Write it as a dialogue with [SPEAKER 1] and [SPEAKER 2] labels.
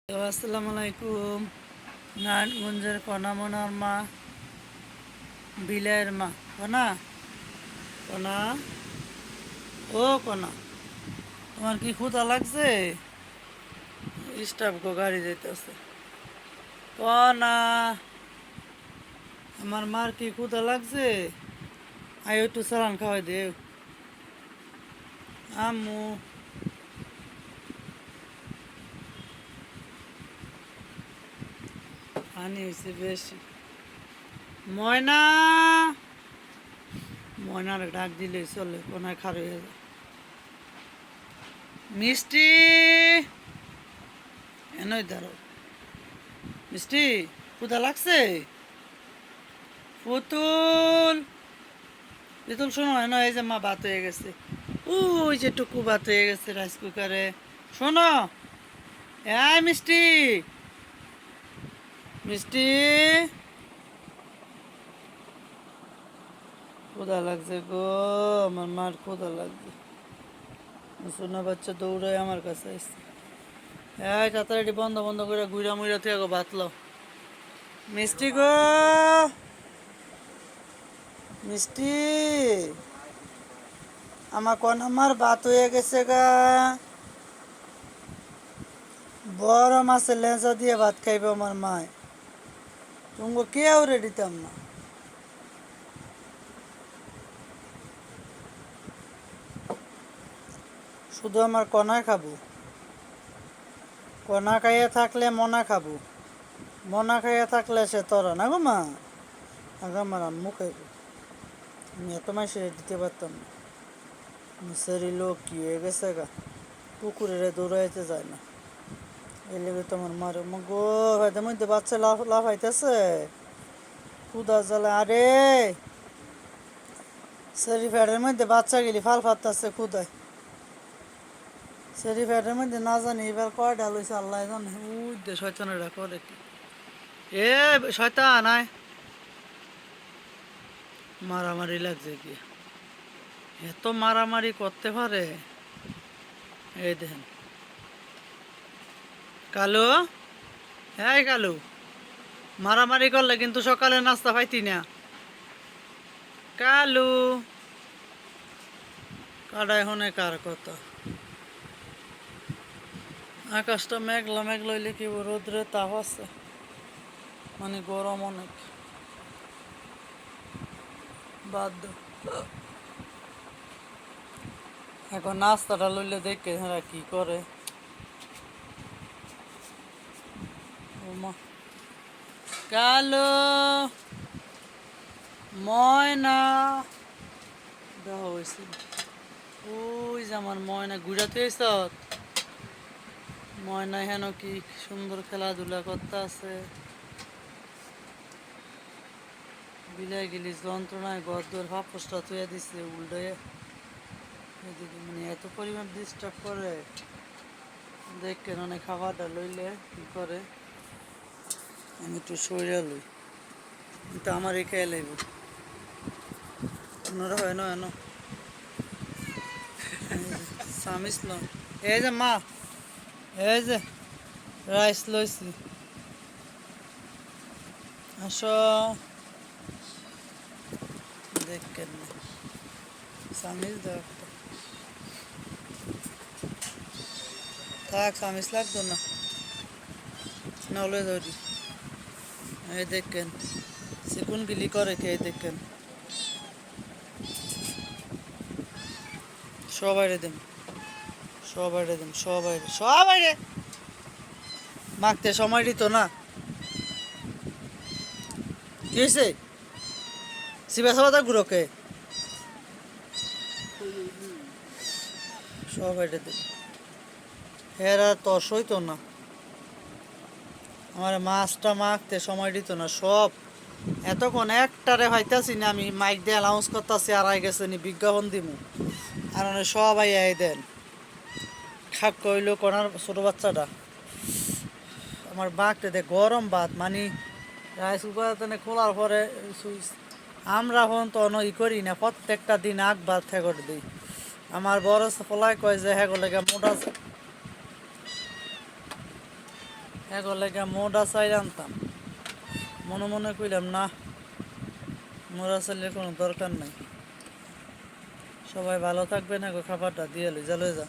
[SPEAKER 1] আসসালামু আলাইকুম। নারায়ণগঞ্জের কণা মনার মা, বিলাইয়ের মা। কণা, কণা, ও কণা, তোমার কি ক্ষুধা লাগছে? স্টাফ গো গাড়ি যাইতেছে। কণা, আমার মার কি ক্ষুধা লাগছে? আয় একটু সালান খাওয়াই দে। আম্মু, পানি হয়েছে বেশি। ময়না, ময়নার ডাক দিলে চলে, কোনায় খার হয়ে যায়। মিষ্টি, এনই দাঁড়ো। মিষ্টি, ক্ষুধা লাগছে? পুতুল, পুতুল শোনো, এন এই যে মা ভাত হয়ে গেছে। ওই যে টুকু ভাত হয়ে গেছে রাইস কুকারে। শোনো, এই মিষ্টি, মিষ্টি, ক্ষুধা লাগছে গো, আমার মার ক্ষুধা লাগছে। শোনা বাচ্চা দৌড়ায় আমার কাছে আসছে। এই তাড়াতাড়ি বন্ধ বন্ধ করে গুইরা মুইরা থেকে গো ভাত লাও। মিষ্টি গো, মিষ্টি, আমার ভাত হয়ে গেছে গা। বড় মাছের লেঁচা দিয়ে ভাত খাইবে আমার মায়। তুমি কেউ রেডিতাম না। শুধু আমার কণা খাবো। কণা খাইয়া থাকলে মনা খাবো। মনা খাইয়া থাকলে সে তরা না গো মা। আগে আমার আম্মু খাইব। আমি এত মাসে দিতে পারতাম না। মিশারি লোক কি হয়ে গেছে গা। পুকুরে দৌড়াইতে যায় না। এই লেগে তোমার মারে গো ভাইদের মধ্যে বাচ্চা লাফাইতেছে। ক্ষুদা জ্বালা আরে সেরি ফ্যাটের মধ্যে বাচ্চা গেলি ফাল ফাটতেছে ক্ষুদায়। সেরি ফ্যাটের মধ্যে না জানি এবার কয়টা লইছে আল্লাহ জানে। উই দে শয়তানেরা করে কি। এ শয়তান আয়। মারামারি লাগছে কি, এত মারামারি করতে পারে? এই দেখেন কালু, হ্যাঁ কালু, মারামারি করলে কিন্তু সকালে নাস্তা পাইতি না। কালু, কাডায় হনে কার কথা। আকাশটা মেঘলা মেঘলা হইলে কি রোদ্রে তাপ আছে, মানে গরম অনেক। বাদ এখন নাস্তাটা লইলে দেখে হ্যাঁ কি করে। ওমা, কালো, ময়না, দেওয়া হয়েছে। ওই যে আমার ময়না ঘুরাতে এসত। ময়না হেন কি সুন্দর খেলাধুলা করতে আছে। বিলাই গেলি যন্ত্রণায় গদ্দর ফাপসটা থুয়ে দিচ্ছে উল্টে। এদিকে মানে এত পরিমাণ ডিস্টার্ব করে। দেখে অনেক খাবারটা লইলে কি করে। আমি একটু সইরা লই, কিন্তু আমার এই খেয়ে লাইব। ওনারা হয় না এনো সামিস ল। এই যে মা, এই যে রাইস লইছি, আসো। দেখেন না সামিস দাও একটা। থাক সামিস লাগতো না, নলে ধরি। এই দেখেন চিকুন গিলি করে খেয়ে দেখেন। সবাই রে দেন, সবাই রে দেন, সবাই রে, সবাই রে। মাখতে সময় দিত না। কি হয়েছে? শিবা সাবা গুড়োকে সবাই রে দেন। এর আর তস হইতো না। আমার মাছটা মাখতে সময় দিত না সব। এতক্ষণ একটারে ভাইতাছি না, আমি মাইক দিয়ে অ্যানাউন্স করতেছি আর আই গেছে নি বিজ্ঞাপন দিমু। আর সবাই আই দেন। খাক কইল কোনার ছোট বাচ্চাটা আমার বাঘতে দে গরম ভাত মানে রাইস কুকার খোলার পরে সুইচ। আমরা হন তো ই করি না, প্রত্যেকটা দিন আগ ভাত করে দিই। আমার বড় ফলাই কয় যে হ্যাঁ লেগে মোটা এখন লেগে মোটা চাইল আনতাম, মনে মনে কইলাম না, মোটা চাইলের কোনো দরকার নাই। সবাই ভালো থাকবে না, খাবারটা দিয়ে লই যা।